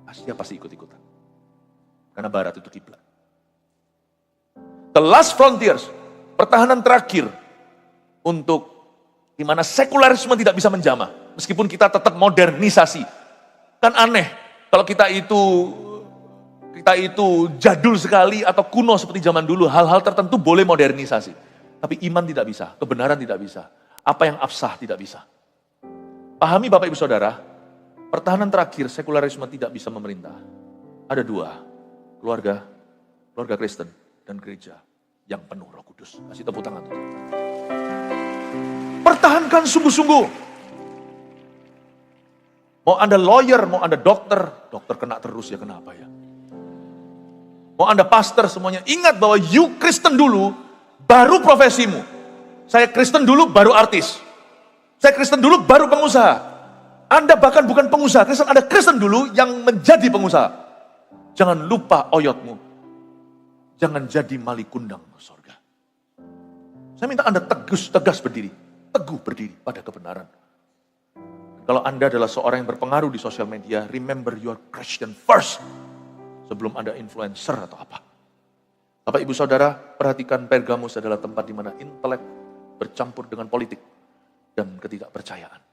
Asia pasti ikut-ikutan. Karena barat itu kiblat. The last frontiers, pertahanan terakhir untuk dimana sekularisme tidak bisa menjamah. Meskipun kita tetap modernisasi. Kan aneh kalau kita itu jadul sekali atau kuno seperti zaman dulu. Hal-hal tertentu boleh modernisasi. Tapi iman tidak bisa, kebenaran tidak bisa. Apa yang absah tidak bisa. Pahami Bapak Ibu Saudara, pertahanan terakhir sekularisme tidak bisa memerintah. Ada dua, keluarga Kristen dan gereja yang penuh Roh Kudus. Kasih tepuk tangan. Pertahankan sungguh-sungguh. Mau Anda lawyer, mau Anda dokter kena terus ya, kenapa ya? Mau Anda pastor semuanya, ingat bahwa you Kristen dulu, baru profesimu. Saya Kristen dulu, baru artis. Saya Kristen dulu, baru pengusaha. Anda bahkan bukan pengusaha Kristen, Anda Kristen dulu yang menjadi pengusaha. Jangan lupa oyotmu. Jangan jadi malikundang surga. Saya minta Anda tegas berdiri. Teguh berdiri pada kebenaran. Kalau Anda adalah seorang yang berpengaruh di sosial media, remember you are Christian first. Sebelum Anda influencer atau apa. Bapak Ibu Saudara, perhatikan Pergamus adalah tempat di mana intelek bercampur dengan politik dan ketidakpercayaan.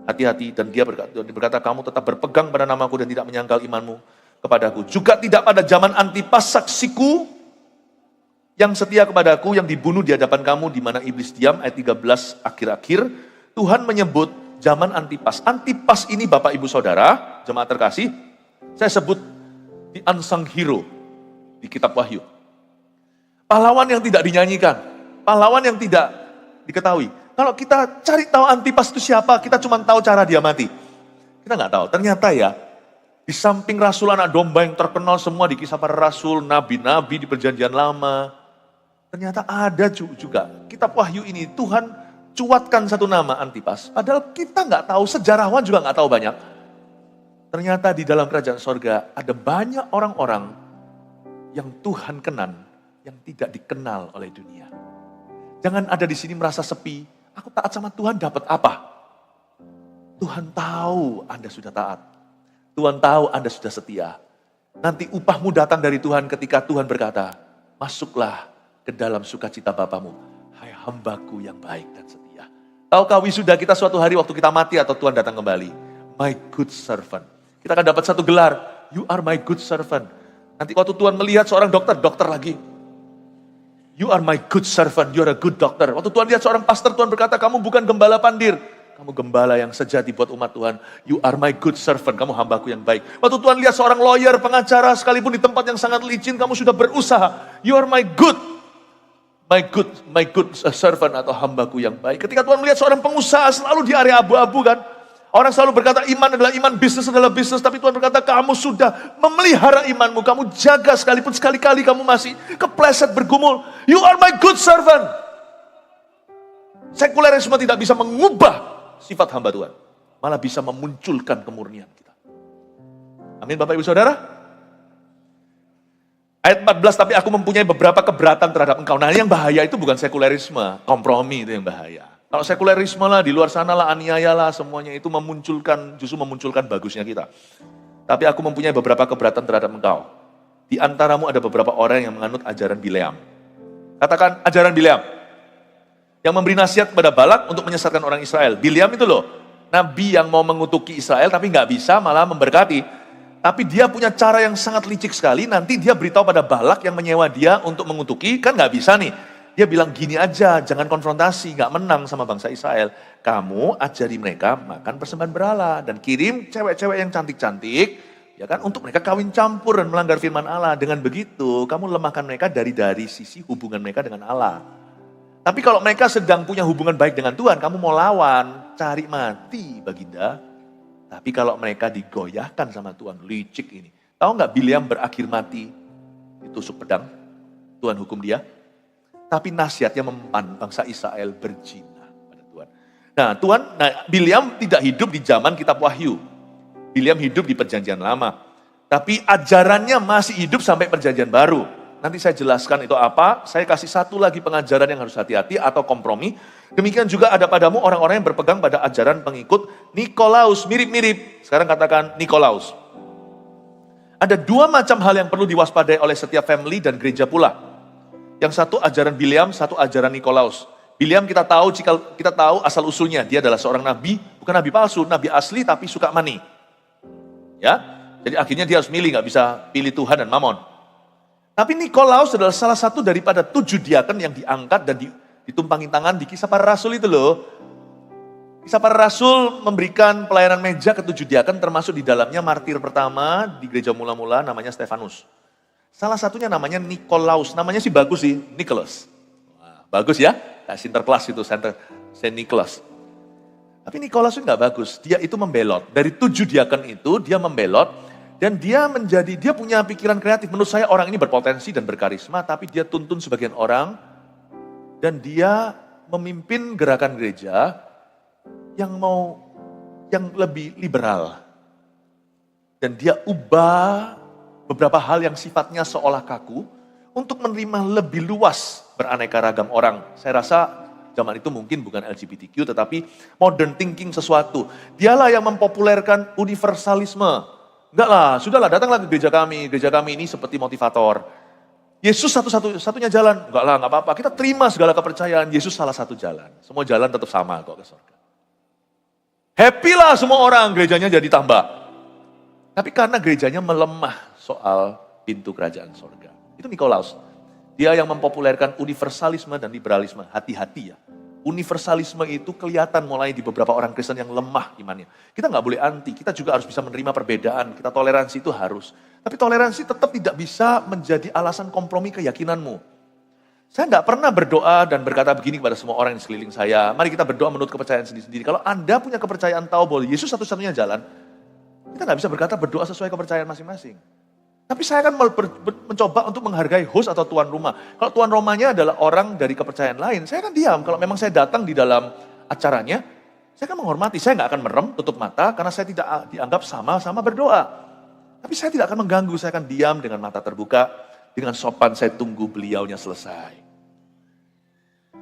Hati-hati, dan dia berkata, kamu tetap berpegang pada namaku dan tidak menyangkal imanmu kepadaku. Juga tidak pada zaman Antipas saksiku yang setia kepadaku, yang dibunuh di hadapan kamu, di mana iblis diam, ayat 13 akhir-akhir. Tuhan menyebut zaman Antipas. Antipas ini Bapak Ibu Saudara, jemaat terkasih, saya sebut di unsung hero di kitab Wahyu. Pahlawan yang tidak dinyanyikan, pahlawan yang tidak diketahui. Kalau kita cari tahu Antipas itu siapa, kita cuma tahu cara dia mati. Kita nggak tahu. Ternyata ya, di samping Rasul anak domba yang terkenal semua di Kisah Para Rasul, nabi-nabi di Perjanjian Lama, ternyata ada juga kitab Wahyu ini Tuhan cuatkan satu nama, Antipas. Padahal kita nggak tahu, sejarawan juga nggak tahu banyak. Ternyata di dalam kerajaan sorga ada banyak orang-orang yang Tuhan kenan, yang tidak dikenal oleh dunia. Jangan ada di sini merasa sepi. Aku taat sama Tuhan dapat apa? Tuhan tahu Anda sudah taat. Tuhan tahu Anda sudah setia. Nanti upahmu datang dari Tuhan ketika Tuhan berkata, masuklah ke dalam sukacita Bapamu. Hai hambaku yang baik dan setia. Tahukah wisuda kita suatu hari waktu kita mati atau Tuhan datang kembali? My good servant. Kita akan dapat satu gelar. You are my good servant. Nanti waktu Tuhan melihat seorang dokter lagi. You are my good servant, you are a good doctor. Waktu Tuhan lihat seorang pastor, Tuhan berkata, kamu bukan gembala pandir. Kamu gembala yang sejati buat umat Tuhan. You are my good servant, kamu hambaku yang baik. Waktu Tuhan lihat seorang lawyer, pengacara, sekalipun di tempat yang sangat licin, kamu sudah berusaha. You are my good servant atau hambaku yang baik. Ketika Tuhan melihat seorang pengusaha selalu di area abu-abu kan. Orang selalu berkata iman adalah iman, bisnis adalah bisnis. Tapi Tuhan berkata kamu sudah memelihara imanmu. Kamu jaga sekalipun sekali-kali kamu masih kepleset bergumul. You are my good servant. Sekularisme tidak bisa mengubah sifat hamba Tuhan. Malah bisa memunculkan kemurnian kita. Amin Bapak Ibu Saudara. Ayat 14, tapi aku mempunyai beberapa keberatan terhadap engkau. Nah yang bahaya itu bukan sekularisme, kompromi itu yang bahaya. Kalau sekularisme lah, di luar sana lah, aniaya lah, semuanya itu justru memunculkan bagusnya kita. Tapi aku mempunyai beberapa keberatan terhadap engkau. Di antaramu ada beberapa orang yang menganut ajaran Bileam. Katakan ajaran Bileam. Yang memberi nasihat kepada Balak untuk menyesatkan orang Israel. Bileam itu loh, nabi yang mau mengutuki Israel tapi nggak bisa, malah memberkati. Tapi dia punya cara yang sangat licik sekali, nanti dia beritahu pada Balak yang menyewa dia untuk mengutuki, kan nggak bisa nih. Dia bilang gini aja, jangan konfrontasi, nggak menang sama bangsa Israel. Kamu ajari mereka makan persembahan berhala dan kirim cewek-cewek yang cantik-cantik, ya kan, untuk mereka kawin campur dan melanggar firman Allah. Dengan begitu, kamu lemahkan mereka dari sisi hubungan mereka dengan Allah. Tapi kalau mereka sedang punya hubungan baik dengan Tuhan, kamu mau lawan, cari mati Baginda. Tapi kalau mereka digoyahkan sama Tuhan, licik ini. Tahu nggak Bileam berakhir mati ditusuk pedang? Tuhan hukum dia. Tapi nasihatnya mempan bangsa Israel berzina pada Tuhan. Bileam tidak hidup di zaman kitab Wahyu. Bileam hidup di perjanjian lama. Tapi ajarannya masih hidup sampai perjanjian baru. Nanti saya jelaskan itu apa. Saya kasih satu lagi pengajaran yang harus hati-hati atau kompromi. Demikian juga ada padamu orang-orang yang berpegang pada ajaran pengikut Nikolaus. Mirip-mirip. Sekarang katakan Nikolaus. Ada dua macam hal yang perlu diwaspadai oleh setiap family dan gereja pula. Yang satu ajaran Bileam, satu ajaran Nikolaus. Bileam kita tahu asal usulnya. Dia adalah seorang nabi, bukan nabi palsu, nabi asli tapi suka money. Ya, jadi akhirnya dia harus milih, nggak bisa pilih Tuhan dan Mamon. Tapi Nikolaus adalah salah satu daripada 7 diaken yang diangkat dan ditumpangi tangan di Kisah Para Rasul itu loh. Kisah Para Rasul memberikan pelayanan meja ke 7 diaken, termasuk di dalamnya martir pertama di gereja mula-mula namanya Stefanus. Salah satunya namanya Nikolaus, namanya sih bagus sih, Nicholas. Wah, bagus ya, kayak Sinterklas itu, Saint Nicholas. Tapi Nikolaus itu nggak bagus, dia itu membelot. Dari 7 diaken itu dia membelot. Dan dia punya pikiran kreatif. Menurut saya orang ini berpotensi dan berkarisma, tapi dia tuntun sebagian orang. Dan dia memimpin gerakan gereja yang lebih liberal. Dan dia ubah beberapa hal yang sifatnya seolah kaku, untuk menerima lebih luas beraneka ragam orang. Saya rasa zaman itu mungkin bukan LGBTQ, tetapi modern thinking sesuatu. Dialah yang mempopulerkan universalisme. Enggak lah, sudahlah datanglah ke gereja kami ini seperti motivator. Yesus satu-satunya jalan, enggak lah, enggak apa-apa, kita terima segala kepercayaan, Yesus salah satu jalan. Semua jalan tetap sama kok ke surga. Happy lah semua orang, gerejanya jadi tambah. Tapi karena gerejanya melemah soal pintu kerajaan surga. Itu Nikolaus. Dia yang mempopulerkan universalisme dan liberalisme, hati-hati ya. Universalisme itu kelihatan mulai di beberapa orang Kristen yang lemah imannya. Kita nggak boleh anti, kita juga harus bisa menerima perbedaan. Kita toleransi itu harus. Tapi toleransi tetap tidak bisa menjadi alasan kompromi keyakinanmu. Saya nggak pernah berdoa dan berkata begini kepada semua orang di sekeliling saya. Mari kita berdoa menurut kepercayaan sendiri-sendiri. Kalau Anda punya kepercayaan tahu bahwa Yesus satu-satunya jalan, kita nggak bisa berkata berdoa sesuai kepercayaan masing-masing. Tapi saya akan mencoba untuk menghargai host atau tuan rumah. Kalau tuan rumahnya adalah orang dari kepercayaan lain, saya akan diam. Kalau memang saya datang di dalam acaranya, saya akan menghormati. Saya nggak akan merem, tutup mata, karena saya tidak dianggap sama-sama berdoa. Tapi saya tidak akan mengganggu, saya akan diam dengan mata terbuka, dengan sopan saya tunggu beliaunya selesai.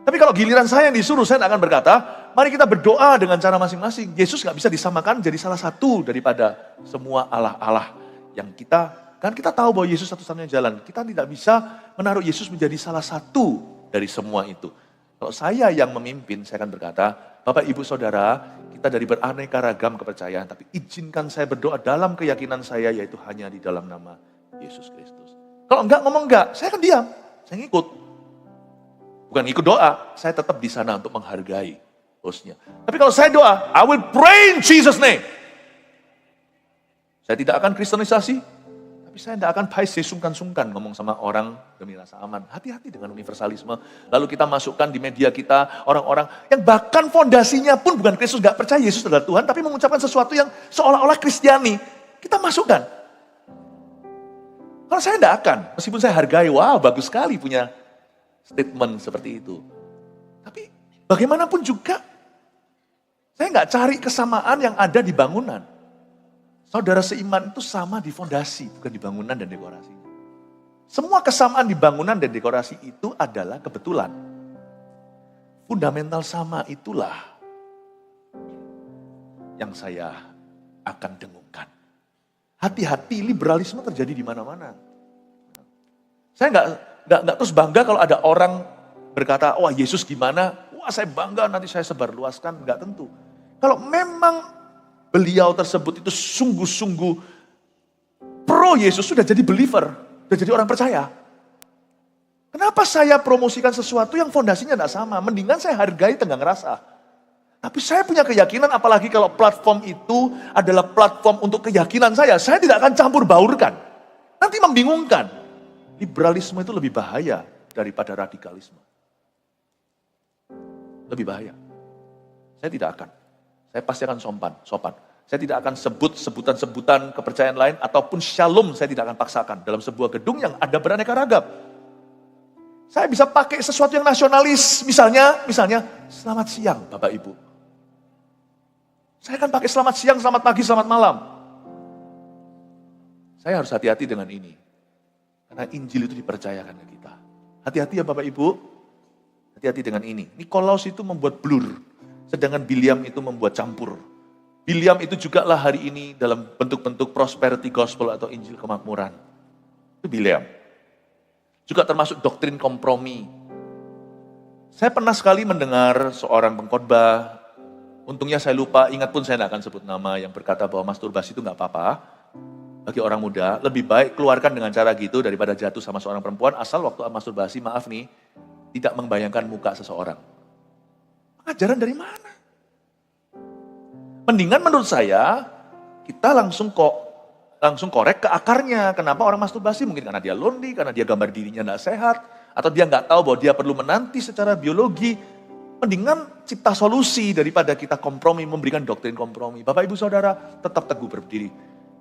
Tapi kalau giliran saya yang disuruh, saya tidak akan berkata, mari kita berdoa dengan cara masing-masing. Yesus nggak bisa disamakan jadi salah satu daripada semua Allah-Allah yang kan kita tahu bahwa Yesus satu-satunya jalan. Kita tidak bisa menaruh Yesus menjadi salah satu dari semua itu. Kalau saya yang memimpin, saya akan berkata, Bapak Ibu Saudara, kita dari beraneka ragam kepercayaan, tapi izinkan saya berdoa dalam keyakinan saya, yaitu hanya di dalam nama Yesus Kristus. Kalau enggak, ngomong enggak, saya akan diam, saya ngikut. Bukan ikut doa, saya tetap di sana untuk menghargai hostnya. Tapi kalau saya doa, I will pray in Jesus' name. Saya tidak akan kristenisasi, saya tidak akan sungkan-sungkan ngomong sama orang demi rasa aman. Hati-hati dengan universalisme. Lalu kita masukkan di media kita orang-orang yang bahkan fondasinya pun bukan Kristus, gak percaya Yesus adalah Tuhan, tapi mengucapkan sesuatu yang seolah-olah Kristiani. Kita masukkan. Kalau saya tidak akan, meskipun saya hargai, wow bagus sekali punya statement seperti itu. Tapi bagaimanapun juga, saya nggak cari kesamaan yang ada di bangunan. Saudara seiman itu sama di fondasi, bukan di bangunan dan dekorasi. Semua kesamaan di bangunan dan dekorasi itu adalah kebetulan. Fundamental sama itulah yang saya akan dengungkan. Hati-hati, liberalisme terjadi di mana-mana. Saya nggak terus bangga kalau ada orang berkata, wah Yesus gimana? Wah saya bangga nanti saya sebarluaskan. Nggak tentu. Kalau memang beliau tersebut itu sungguh-sungguh pro Yesus, sudah jadi believer, sudah jadi orang percaya. Kenapa saya promosikan sesuatu yang fondasinya tidak sama? Mendingan saya hargai tenggang rasa. Tapi saya punya keyakinan, apalagi kalau platform itu adalah platform untuk keyakinan saya tidak akan campur baurkan. Nanti membingungkan. Liberalisme itu lebih bahaya daripada radikalisme. Lebih bahaya. Saya tidak akan. Saya pasti akan sopan. Saya tidak akan sebut sebutan-sebutan kepercayaan lain, ataupun shalom saya tidak akan paksakan dalam sebuah gedung yang ada beraneka ragam. Saya bisa pakai sesuatu yang nasionalis, misalnya, selamat siang Bapak Ibu. Saya akan pakai selamat siang, selamat pagi, selamat malam. Saya harus hati-hati dengan ini. Karena Injil itu dipercayakan ke kita. Hati-hati ya Bapak Ibu. Hati-hati dengan ini. Nikolaus itu membuat blur. Sedangkan Biliam itu membuat campur. Biliam itu juga lah hari ini dalam bentuk-bentuk prosperity gospel atau Injil kemakmuran. Itu Biliam. Juga termasuk doktrin kompromi. Saya pernah sekali mendengar seorang pengkhotbah, untungnya saya lupa, ingat pun saya tidak akan sebut nama, yang berkata bahwa masturbasi itu nggak apa-apa. Bagi orang muda, lebih baik keluarkan dengan cara gitu daripada jatuh sama seorang perempuan, asal waktu masturbasi, maaf nih, tidak membayangkan muka seseorang. Pengajaran dari mana? Mendingan menurut saya, kita langsung korek ke akarnya. Kenapa orang masturbasi? Mungkin karena dia lonely, karena dia gambar dirinya tidak sehat, atau dia nggak tahu bahwa dia perlu menanti secara biologi. Mendingan cipta solusi daripada kita kompromi, memberikan doktrin kompromi. Bapak Ibu Saudara tetap teguh berdiri.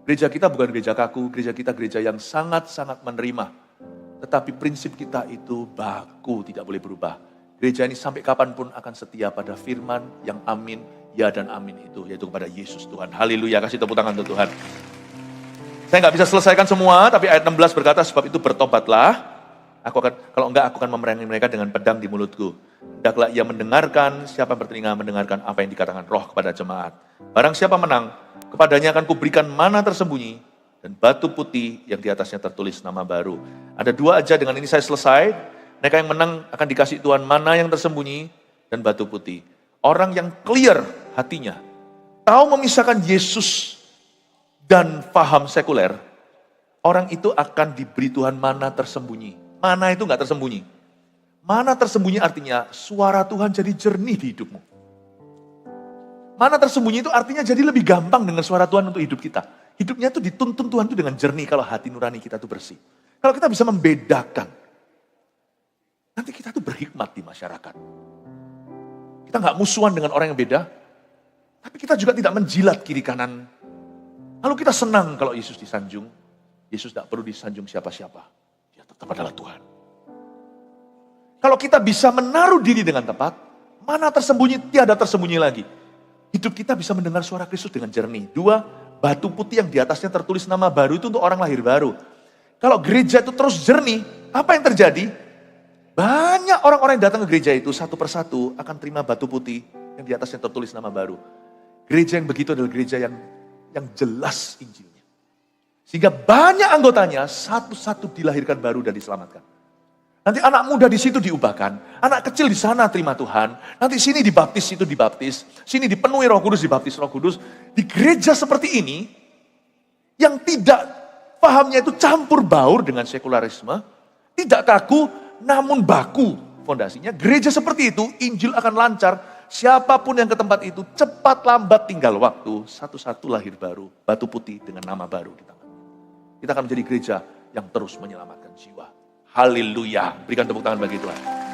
Gereja kita bukan gereja kaku, gereja kita gereja yang sangat-sangat menerima. Tetapi prinsip kita itu baku, tidak boleh berubah. Gereja ini sampai kapanpun akan setia pada firman yang amin, ya dan amin itu, yaitu kepada Yesus Tuhan. Haleluya, kasih tepuk tangan untuk Tuhan. Saya nggak bisa selesaikan semua, tapi ayat 16 berkata, sebab itu bertobatlah. Kalau enggak, aku akan memerangi mereka dengan pedang di mulutku. Hendaklah ia mendengarkan, siapa yang bertelinga mendengarkan apa yang dikatakan roh kepada jemaat. Barang siapa menang, kepadanya akan kuberikan mana tersembunyi, dan batu putih yang di atasnya tertulis nama baru. Ada dua aja, dengan ini saya selesai. Mereka yang menang akan dikasih Tuhan mana yang tersembunyi, dan batu putih. Orang yang clear hatinya, tahu memisahkan Yesus dan paham sekuler, orang itu akan diberi Tuhan mana tersembunyi. Mana itu nggak tersembunyi. Mana tersembunyi artinya suara Tuhan jadi jernih di hidupmu. Mana tersembunyi itu artinya jadi lebih gampang dengan suara Tuhan untuk hidup kita. Hidupnya itu dituntun Tuhan itu dengan jernih kalau hati nurani kita itu bersih. Kalau kita bisa membedakan, nanti kita tuh berhikmat di masyarakat. Kita nggak musuhan dengan orang yang beda, tapi kita juga tidak menjilat kiri kanan. Lalu kita senang kalau Yesus disanjung. Yesus tidak perlu disanjung siapa-siapa. Dia tetap adalah Tuhan. Kalau kita bisa menaruh diri dengan tepat, mana tersembunyi, tiada tersembunyi lagi. Hidup kita bisa mendengar suara Kristus dengan jernih. Dua, batu putih yang di atasnya tertulis nama baru itu untuk orang lahir baru. Kalau gereja itu terus jernih, apa yang terjadi? Banyak orang-orang yang datang ke gereja itu satu persatu akan terima batu putih yang di atasnya tertulis nama baru. Gereja yang begitu adalah gereja yang jelas Injilnya. Sehingga banyak anggotanya satu-satu dilahirkan baru dan diselamatkan. Nanti anak muda di situ diubahkan, anak kecil di sana terima Tuhan, nanti sini dibaptis, situ dibaptis, sini dipenuhi Roh Kudus, dibaptis Roh Kudus. Di gereja seperti ini, yang tidak pahamnya itu campur baur dengan sekularisme, tidak kaku, namun baku fondasinya. Gereja seperti itu, Injil akan lancar, siapapun yang ke tempat itu, cepat lambat tinggal waktu, satu-satu lahir baru, batu putih dengan nama baru di tangan. Kita akan menjadi gereja yang terus menyelamatkan jiwa. Haleluya. Berikan tepuk tangan bagi Tuhan.